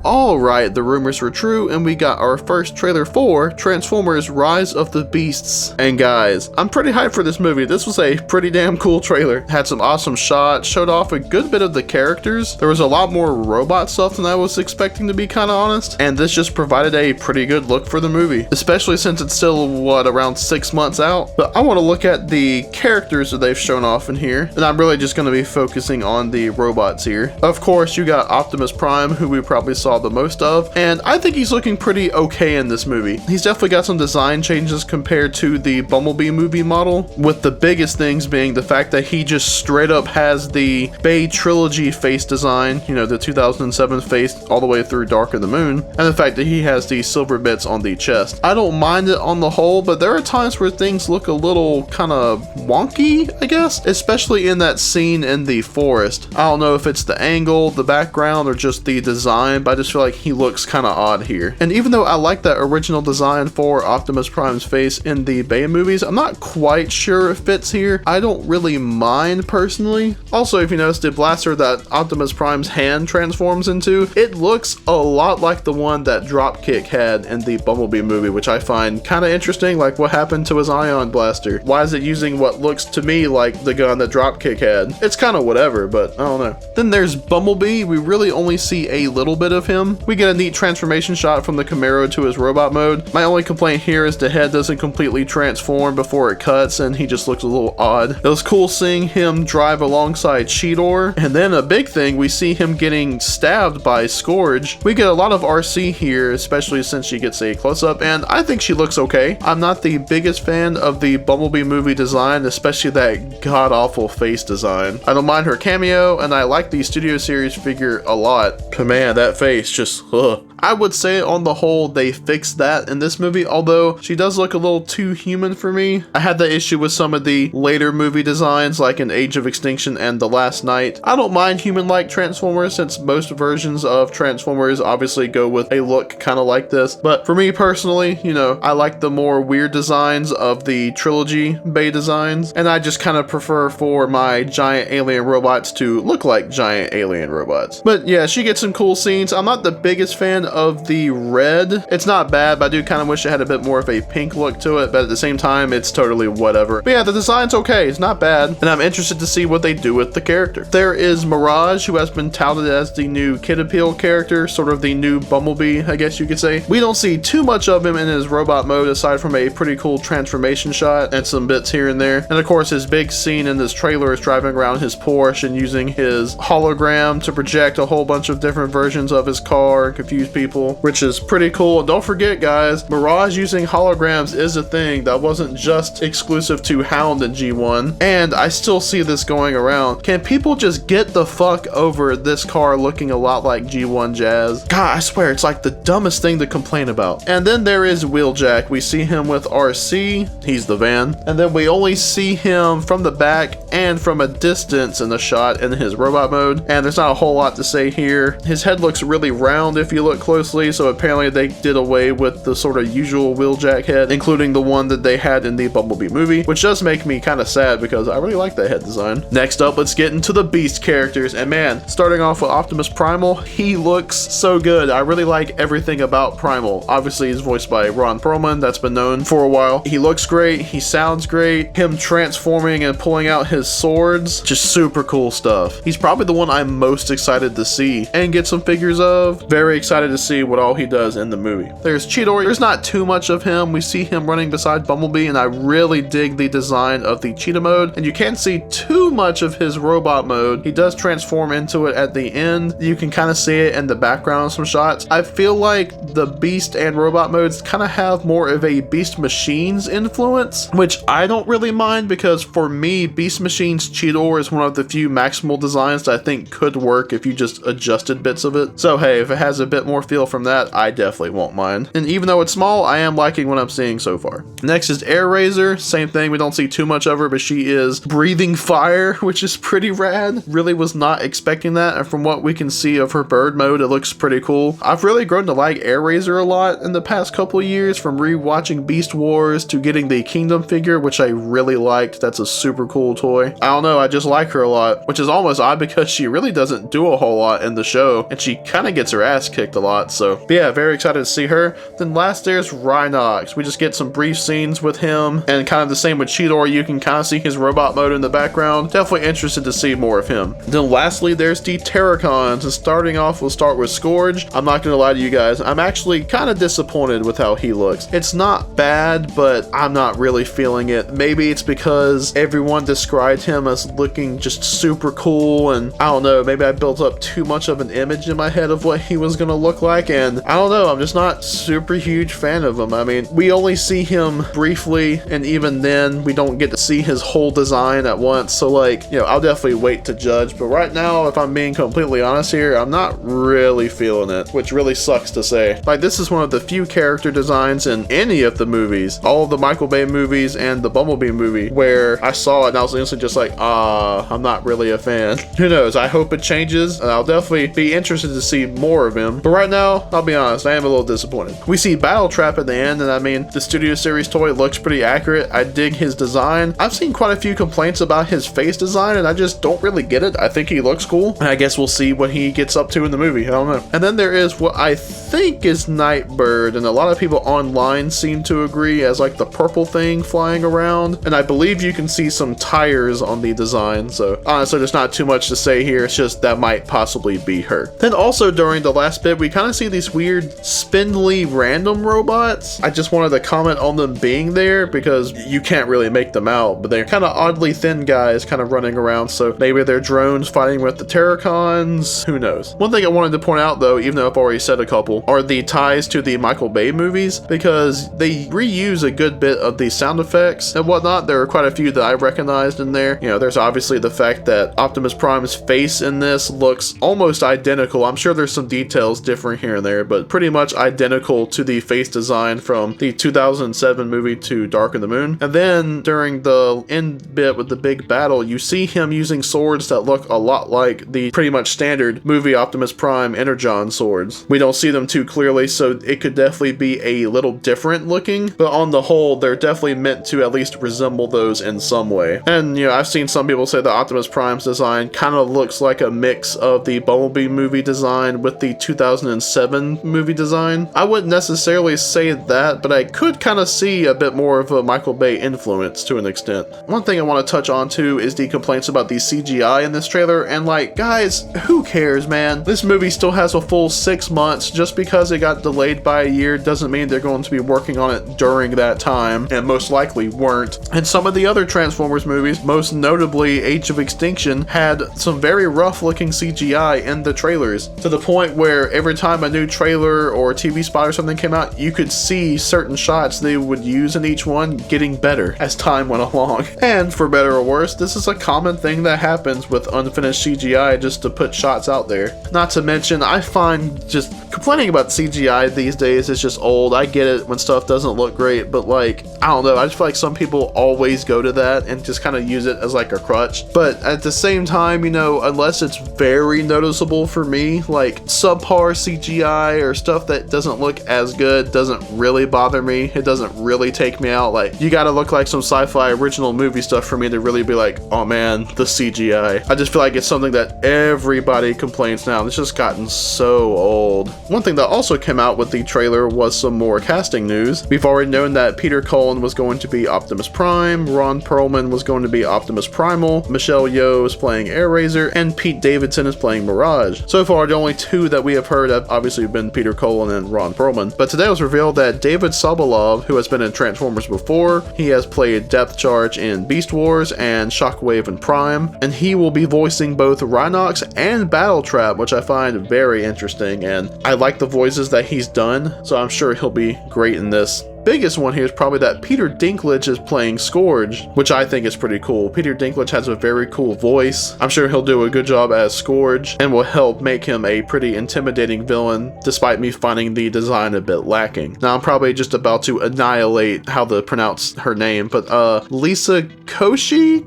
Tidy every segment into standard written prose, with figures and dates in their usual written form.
Alright, the rumors were true, and we got our first trailer for Transformers Rise of the Beasts. And guys, I'm pretty hyped for this movie. This was a pretty damn cool trailer. Had some awesome shots, showed off a good bit of the characters. There was a lot more robot stuff than I was expecting, to be kind of honest, and this just provided a pretty good look for the movie, especially since it's still, what, around 6 months out. But I want to look at the characters that they've shown off in here, and I'm really just going to be focusing on the robots here. Of course, you got Optimus Prime, who we probably saw the most of, and I think he's looking pretty okay in this movie. He's definitely got some design changes compared to the Bumblebee movie model, with the biggest things being the fact that he just straight up has the Bay trilogy face design, you know, the 2007 face all the way through Dark of the Moon, and the fact that he has the silver bits on the chest. I don't mind it on the whole, but there are times where things look a little kind of wonky, I guess, especially in that scene in the forest. I don't know if it's the angle, the background, or just the design, but I just feel like he looks kind of odd here. And even though I like that original design for Optimus Prime's face in the Bay movies, I'm not quite sure it fits here. I don't really mind personally. Also, if you notice, the blaster that Optimus Prime's hand transforms into, it looks a lot like the one that Dropkick had in the Bumblebee movie, which I find kind of interesting. Like, what happened to his ion blaster? Why is it using what looks to me like the gun that Dropkick had? It's kind of whatever, but I don't know. Then there's Bumblebee. We really only see a little bit of him. We get a neat transformation shot from the Camaro to his robot mode. My only complaint here is the head doesn't completely transform before it cuts, and he just looks a little odd. It was cool seeing him drive alongside Cheetor, and then a big thing, we see him getting stabbed by Scourge. We get a lot of RC here, especially since she gets a close-up, and I think she looks okay. I'm not the biggest fan of the Bumblebee movie design, especially that god-awful face design. I don't mind her cameo, and I like the Studio Series figure a lot, but man, that face just, ugh. I would say on the whole they fixed that in this movie, although she does look a little too human for me. I had that issue with some of the later movie designs like in Age of Extinction and The Last Knight. I don't mind human-like Transformers since most versions of Transformers obviously go with a look kind of like this, but for me personally, you know, I like the more weird designs of the trilogy Bay designs, and I just kind of prefer for my giant alien robots to look like giant alien robots. But yeah, she gets some cool scenes. I'm not the biggest fan of the red. It's not bad, but I do kind of wish it had a bit more of a pink look to it, but at the same time, it's totally whatever. But yeah, the design's okay. It's not bad, and I'm interested to see what they do with the character. There is Mirage, who has been touted as the new Kid Appeal character, sort of the new Bumblebee, I guess you could say. We don't see too much of him in his robot mode, aside from a pretty cool transformation shot and some bits here and there. And of course, his big scene in this trailer is driving around his Porsche and using his hologram to project a whole bunch of different versions of his car and confuse people, which is pretty cool. And don't forget, guys, Mirage using holograms is a thing that wasn't just exclusive to Hound and G1, and I still see this going around. Can people just get the fuck over this car looking a lot like G1 Jazz? God, I swear, it's like the dumbest thing to complain about. And then there is Wheeljack. We see him with RC, he's the van, and then we only see him from the back and from a distance in the shot in his robot mode, and there's not a whole lot to say here. His head looks really round if you look closely, so apparently they did away with the sort of usual Wheeljack head, including the one that they had in the Bumblebee movie, which does make me kind of sad because I really like that head design. Next up, let's get into the Beast characters, and man, starting off with Optimus Primal, he looks so good. I really like everything about Primal. Obviously, he's voiced by Ron Perlman, that's been known for a while. He looks great, he sounds great, him transforming and pulling out his swords, just super cool stuff. He's probably the one I'm most excited to see and get some figures of. Very excited to see what all he does in the movie. There's Cheetor. There's not too much of him. We see him running beside Bumblebee, and I really dig the design of the cheetah mode, and you can't see too much of his robot mode. He does transform into it at the end. You can kind of see it in the background of some shots. I feel like the Beast and robot modes kind of have more of a Beast Machines influence, which I don't really mind because for me, Beast Machines Cheetor is one of the few maximal designs that I think could work if you just adjusted bits of it. So hey, if it has a bit more feel from that, I definitely won't mind. And even though it's small, I am liking what I'm seeing so far. Next is Air Razor. Same thing, we don't see too much of her, but she is breathing fire, which is pretty rad. Really was not expecting that, and from what we can see of her bird mode, it looks pretty cool. I've really grown to like Air Razor a lot in the past couple of years, from rewatching Beast Wars to getting the Kingdom figure, which I really liked. That's a super cool toy. I don't know, I just like her a lot, which is almost odd because she really doesn't do a whole lot in the show, and she kind of of gets her ass kicked a lot. So but yeah, very excited to see her. Then last there's Rhinox. We just get some brief scenes with him, and kind of the same with Cheetor. You can kind of see his robot mode in the background. Definitely interested to see more of him. Then lastly, there's the Terracons, and starting off, we'll start with Scourge. I'm not gonna lie to you guys, I'm actually kind of disappointed with how he looks. It's not bad, but I'm not really feeling it. Maybe it's because everyone described him as looking just super cool, and I don't know, maybe I built up too much of an image in my head of what he was gonna look like, and I don't know, I'm just not super huge fan of him. I mean, we only see him briefly, and even then we don't get to see his whole design at once, so like, you know, I'll definitely wait to judge. But right now, if I'm being completely honest here, I'm not really feeling it, which really sucks to say. Like, this is one of the few character designs in any of the movies, all of the Michael Bay movies and the Bumblebee movie, where I saw it and I was instantly just like, I'm not really a fan. Who knows, I hope it changes, and I'll definitely be interested to see more of him. But right now, I'll be honest, I am a little disappointed. We see Battle Trap at the end, and I mean, the Studio Series toy looks pretty accurate. I dig his design. I've seen quite a few complaints about his face design, and I just don't really get it. I think he looks cool, and I guess we'll see what he gets up to in the movie. I don't know. And then there is what I think is Nightbird, and a lot of people online seem to agree as like the purple thing flying around, and I believe you can see some tires on the design. So honestly, there's not too much to say here. It's just that might possibly be her. Then also during the last bit, we kind of see these weird spindly random robots. I just wanted to comment on them being there because you can't really make them out, but they're kind of oddly thin guys kind of running around, so maybe they're drones fighting with the Terracons, who knows. One thing I wanted to point out though, even though I've already said a couple, are the ties to the Michael Bay movies, because they reuse a good bit of the sound effects and whatnot. There are quite a few that I recognized in there. You know, there's obviously the fact that Optimus Prime's face in this looks almost identical. I'm sure there's some details different here and there, but pretty much identical to the face design from the 2007 movie to Dark of the Moon. And then during the end bit with the big battle, you see him using swords that look a lot like the pretty much standard movie Optimus Prime Energon swords. We don't see them too clearly, so it could definitely be a little different looking, but on the whole, they're definitely meant to at least resemble those in some way. And you know, I've seen some people say that Optimus Prime's design kind of looks like a mix of the Bumblebee movie design with the 2007 movie design. I wouldn't necessarily say that, but I could kind of see a bit more of a Michael Bay influence to an extent. One thing I want to touch on too is the complaints about the CGI in this trailer, and like, guys, who cares, man? This movie still has a full 6 months. Just because it got delayed by a year doesn't mean they're going to be working on it during that time, and most likely weren't. And some of the other Transformers movies, most notably Age of Extinction, had some very rough looking CGI in the trailers, to the point where every time a new trailer or TV spot or something came out, you could see certain shots they would use in each one getting better as time went along. And for better or worse, this is a common thing that happens with unfinished CGI, just to put shots out there. Not to mention, I find just complaining about CGI these days is just old. I get it when stuff doesn't look great, but like, I don't know, I just feel like some people always go to that and just kind of use it as like a crutch. But at the same time, you know, unless it's very noticeable for me, like subpar CGI or stuff that doesn't look as good doesn't really bother me. It doesn't really take me out. Like, you gotta look like some sci-fi original movie stuff for me to really be like, oh man, the CGI. I just feel like it's something that everybody complains now. It's just gotten so old. One thing that also came out with the trailer was some more casting news. We've already known that Peter Cullen was going to be Optimus Prime, Ron Perlman was going to be Optimus Primal, Michelle Yeoh is playing Airraiser, and Pete Davidson is playing Mirage. So far, the only two that we have heard have obviously been Peter Cullen and Ron Perlman. But today it was revealed that David Sobolov, who has been in Transformers before, he has played Depth Charge in Beast Wars and Shockwave in Prime, and he will be voicing both Rhinox and Battle Trap, which I find very interesting, and I like the voices that he's done, so I'm sure he'll be great in this. Biggest one here is probably that Peter Dinklage is playing Scourge, which I think is pretty cool. Peter Dinklage has a very cool voice. I'm sure he'll do a good job as Scourge and will help make him a pretty intimidating villain, despite me finding the design a bit lacking. Now I'm probably just about to annihilate how to pronounce her name, but Lisa Koshy?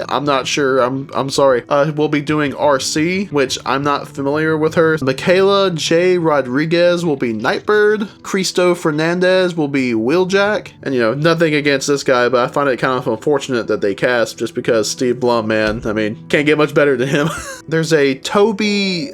I'm not sure, I'm sorry. We'll be doing RC, which I'm not familiar with her. Michaela J. Rodriguez will be Nightbird. Cristo Fernandez will be Wheeljack. And you know, nothing against this guy, but I find it kind of unfortunate that they cast, just because Steve Blum, man, I mean, can't get much better than him. There's a Toby,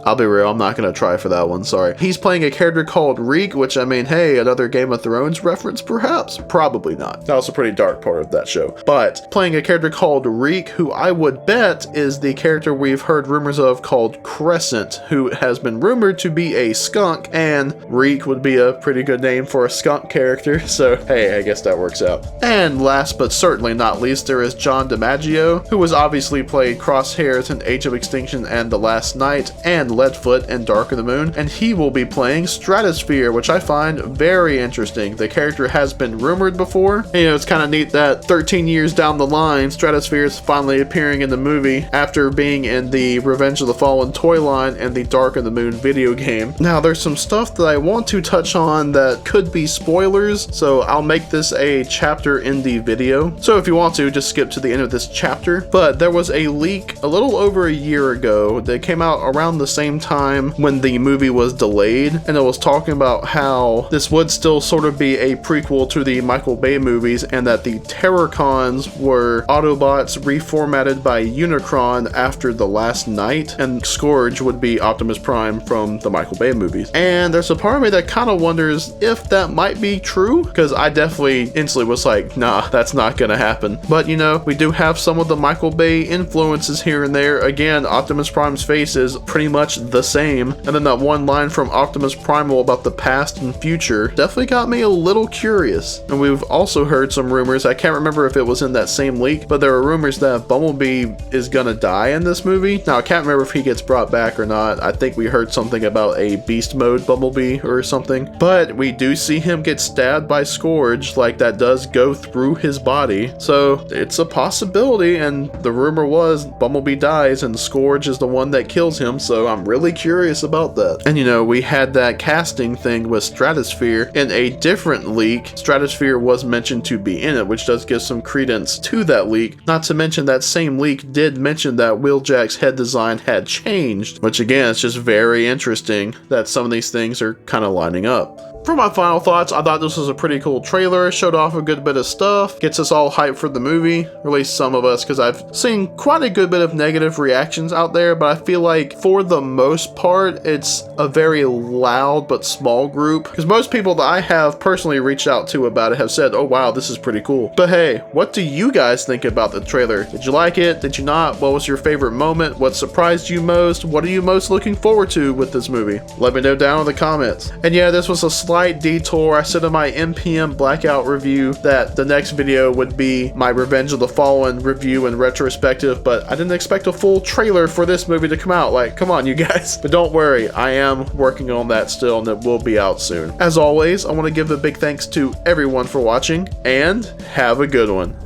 I'll be real, I'm not gonna try for that one, sorry. He's playing a character called Reek, which I mean, hey, another Game of Thrones reference perhaps? Probably not. That was a pretty dark part of that show. But playing a character called Reek, who I would bet is the character we've heard rumors of called Crescent, who has been rumored to be a skunk, and Reek would be a pretty good name for a skunk character, so hey, I guess that works out. And last but certainly not least, there is John DiMaggio, who has obviously played Crosshairs in Age of Extinction and The Last Night, and Leadfoot in Dark of the Moon, and he will be playing Stratosphere, which I find very interesting. The character has been rumored before. And, it's kind of neat that 13 years down the line, Stratosphere is finally appearing in the movie after being in the Revenge of the Fallen toy line and the Dark of the Moon video game. Now, there's some stuff that I want to touch on that could be spoilers, so I'll make this a chapter in the video. So if you want to, just skip to the end of this chapter. But there was a leak a little over a year ago that came out around the same time when the movie was delayed, and it was talking about how this would still sort of be a prequel to the Michael Bay movies, and that the Terrorcons were Autobots reformatted by Unicron after The Last Night, and Scourge would be Optimus Prime from the Michael Bay movies. And there's a part of me that kind of wonders if that might be true, because I definitely instantly was like, nah, that's not gonna happen. But we do have some of the Michael Bay influences here and there. Again, Optimus Prime's face is pretty much the same, and then that one line from Optimus Primal about the past and future definitely got me a little curious. And we've also heard some rumors, I can't remember if it was in that same leak, but there are rumors that Bumblebee is gonna die in this movie. Now, I can't remember if he gets brought back or not. I think we heard something about a beast mode Bumblebee or something, but we do see him get stabbed by Scourge, like that does go through his body, so it's a possibility. And the rumor was Bumblebee dies and Scourge is the one that kills him, so I'm really curious about that. And we had that casting thing with Stratosphere in a different leak. Stratosphere was mentioned to be in it, which does give some credence to that leak. Not to mention that same leak did mention that Wheeljack's head design had changed, which again, it's just very interesting that some of these things are kind of lining up. For my final thoughts, I thought this was a pretty cool trailer. It showed off a good bit of stuff, gets us all hyped for the movie, or at least some of us, because I've seen quite a good bit of negative reactions out there, but I feel like for the most part, it's a very loud but small group, because most people that I have personally reached out to about it have said, oh wow, this is pretty cool. But hey, what do you guys think about the trailer? Did you like it? Did you not? What was your favorite moment? What surprised you most? What are you most looking forward to with this movie? Let me know down in the comments. And yeah, this was a slight detour. I said in my NPM Blackout review that the next video would be my Revenge of the Fallen review and retrospective, but I didn't expect a full trailer for this movie to come out. Like, come on, you guys. But don't worry, I am working on that still, and it will be out soon. As always, I want to give a big thanks to everyone for watching, and have a good one.